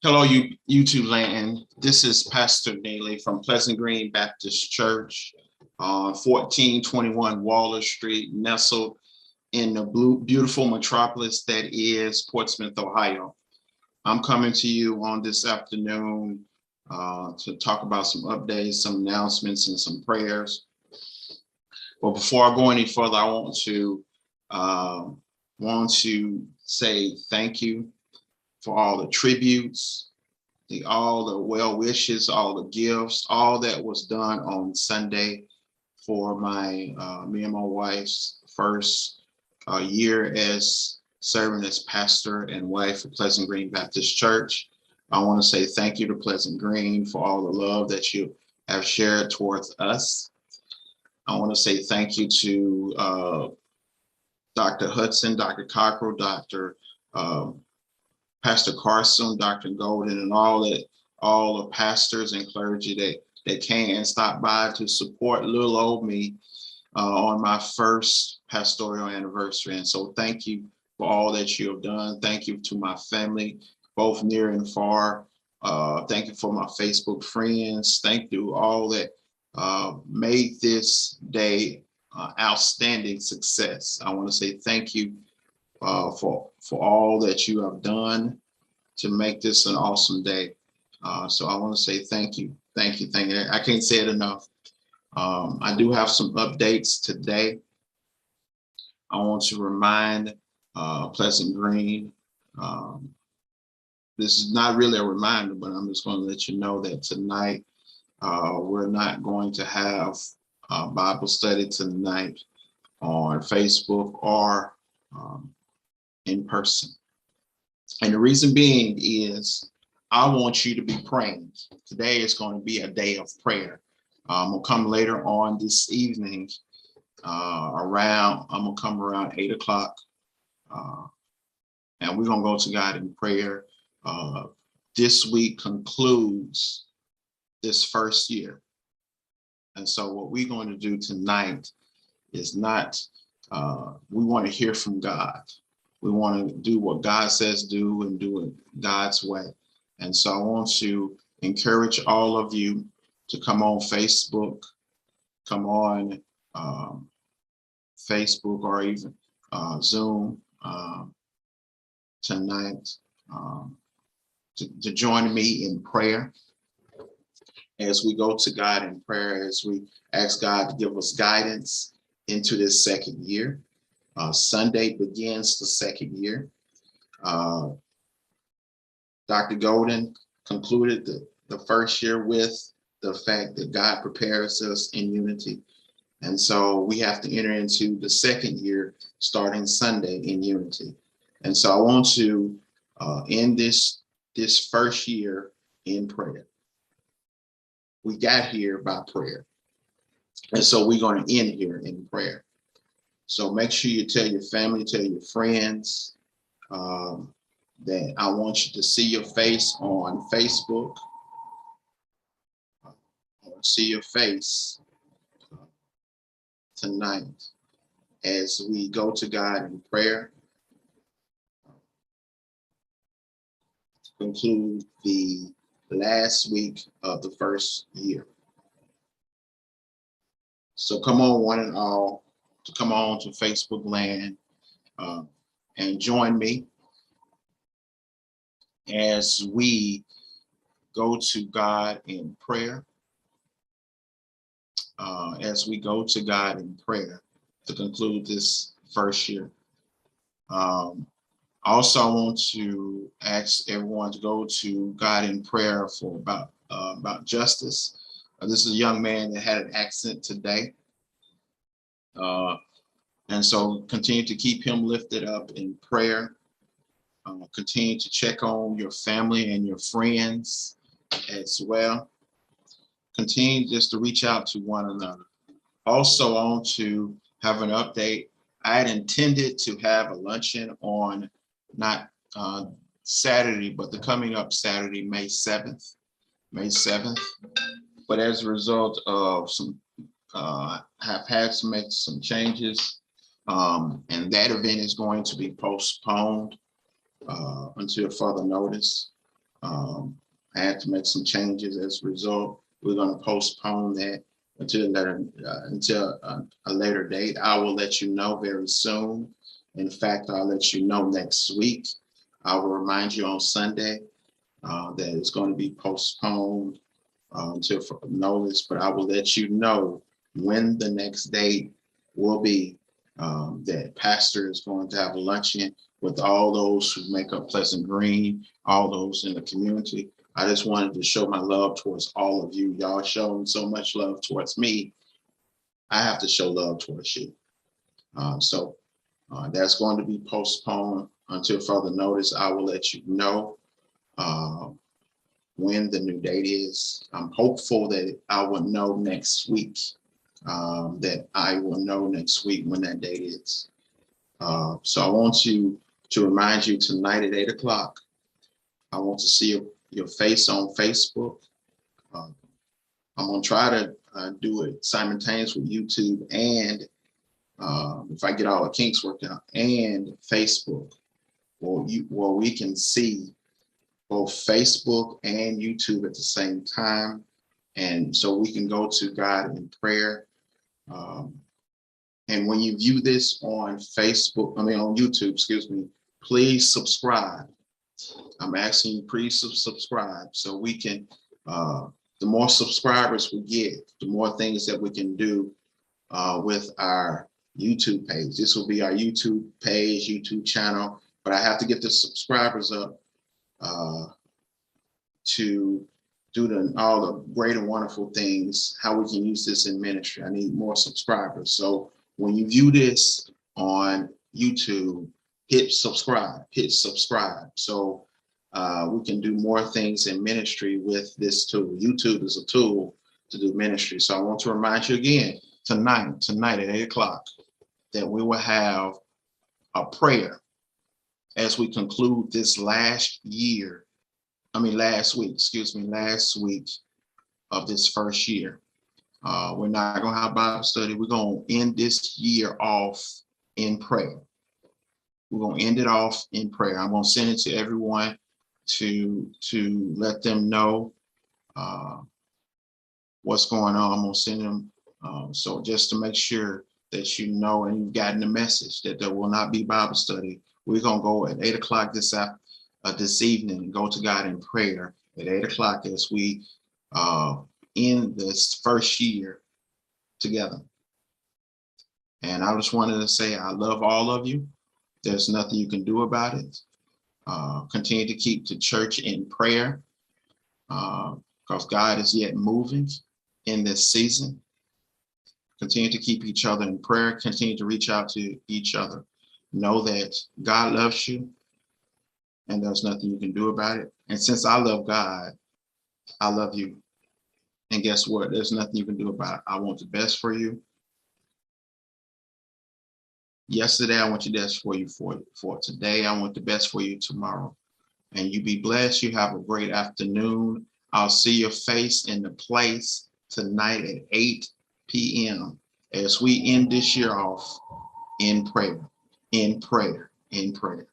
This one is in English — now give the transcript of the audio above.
Hello, you YouTube land. This is Pastor Neely from Pleasant Green Baptist Church, 1421 Waller Street, nestled in the beautiful metropolis that is Portsmouth, Ohio. I'm coming to you on this afternoon to talk about some updates, some announcements, and some prayers. But before I go any further, I want to say thank you for all the tributes, all the well wishes, all the gifts, all that was done on Sunday for me and my wife's first year as serving as pastor and wife of Pleasant Green Baptist Church. I want to say thank you to Pleasant Green for all the love that you have shared towards us. I want to say thank you to Dr. Hudson, Dr. Cockrell, Dr. Pastor Carson, Dr. Golden, and all the pastors and clergy that came and stopped by to support little old me on my first pastoral anniversary. And so thank you for all that you have done. Thank you to my family, both near and far. Thank you for my Facebook friends. Thank you all that made this day outstanding success. I want to say thank you for all that you have done to make this an awesome day. So I want to say thank you. Thank you. I can't say it enough. I do have some updates today. I want to remind Pleasant Green. This is not really a reminder, but I'm just going to let you know that tonight we're not going to have a Bible study tonight on Facebook or in person. And the reason being is I want you to be praying. Today is going to be a day of prayer. We'll come later on this evening I'm gonna come around 8 o'clock and we're gonna go to God in prayer. This week concludes this first year. And so what we're going to do tonight is not, we want to hear from God. We want to do what God says do and do it God's way. And so I want to encourage all of you to come on Facebook, come on Facebook or even Zoom tonight to join me in prayer as we go to God in prayer, as we ask God to give us guidance into this second year. Sunday begins the second year. Dr. Golden concluded the first year with the fact that God prepares us in unity. And so we have to enter into the second year starting Sunday in unity. And so I want to end this first year in prayer. We got here by prayer. And so we're going to end here in prayer. So make sure you tell your family, tell your friends that I want you to see your face on Facebook. I want to see your face tonight as we go to God in prayer. To conclude the last week of the first year. So come on, one and all, to come on to Facebook land and join me as we go to God in prayer. As we go to God in prayer to conclude this first year. Also, I want to ask everyone to go to God in prayer for about justice. This is a young man that had an accident today. And so continue to keep him lifted up in prayer. Continue to check on your family and your friends as well. Continue just to reach out to one another. Also, I want to have an update. I had intended to have a luncheon on not Saturday, but the coming up Saturday, May 7th. But as a result of some, have had to make some changes, and that event is going to be postponed until further notice. I had to make some changes as a result. We're going to postpone that until a later date. I will let you know very soon. In fact, I'll let you know next week. I will remind you on Sunday that it's going to be postponed until further notice, but I will let you know when the next date will be. That pastor is going to have a luncheon with all those who make up Pleasant Green, all those in the community. I just wanted to show my love towards all of you. Y'all showing so much love towards me. I have to show love towards you. So that's going to be postponed until further notice. I will let you know when the new date is. I'm hopeful that I will know next week. That I will know next week when that date is. So I want to remind you tonight at 8 o'clock. I want to see your face on Facebook. I'm going to try to do it simultaneously with YouTube and if I get all the kinks worked out, and Facebook, where we can see both Facebook and YouTube at the same time. And so we can go to God in prayer. And when you view this on on YouTube, excuse me, please subscribe. I'm asking you, please subscribe so we can, the more subscribers we get, the more things that we can do with our YouTube page. This will be our YouTube page, YouTube channel, but I have to get the subscribers up to do all the great and wonderful things, how we can use this in ministry. I need more subscribers. So when you view this on YouTube, hit subscribe. So we can do more things in ministry with this tool. YouTube is a tool to do ministry. So I want to remind you again, tonight at 8 o'clock, that we will have a prayer as we conclude this last week of this first year. We're not going to have Bible study. We're going to end this year off in prayer. We're going to end it off in prayer. I'm going to send it to everyone to let them know what's going on. I'm going to send them. So just to make sure that you know and you've gotten the message that there will not be Bible study. We're going to go at 8 o'clock this evening and go to God in prayer at 8 o'clock as we end this first year together. And I just wanted to say I love all of you. There's nothing you can do about it. Continue to keep the church in prayer because God is yet moving in this season. Continue to keep each other in prayer. Continue to reach out to each other. Know that God loves you and there's nothing you can do about it. And since I love God, I love you. And guess what? There's nothing you can do about it. I want the best for you. Yesterday, I want the best for you for today. I want the best for you tomorrow. And you be blessed. You have a great afternoon. I'll see your face in the place tonight at 8 p.m. as we end this year off in prayer, in prayer, in prayer.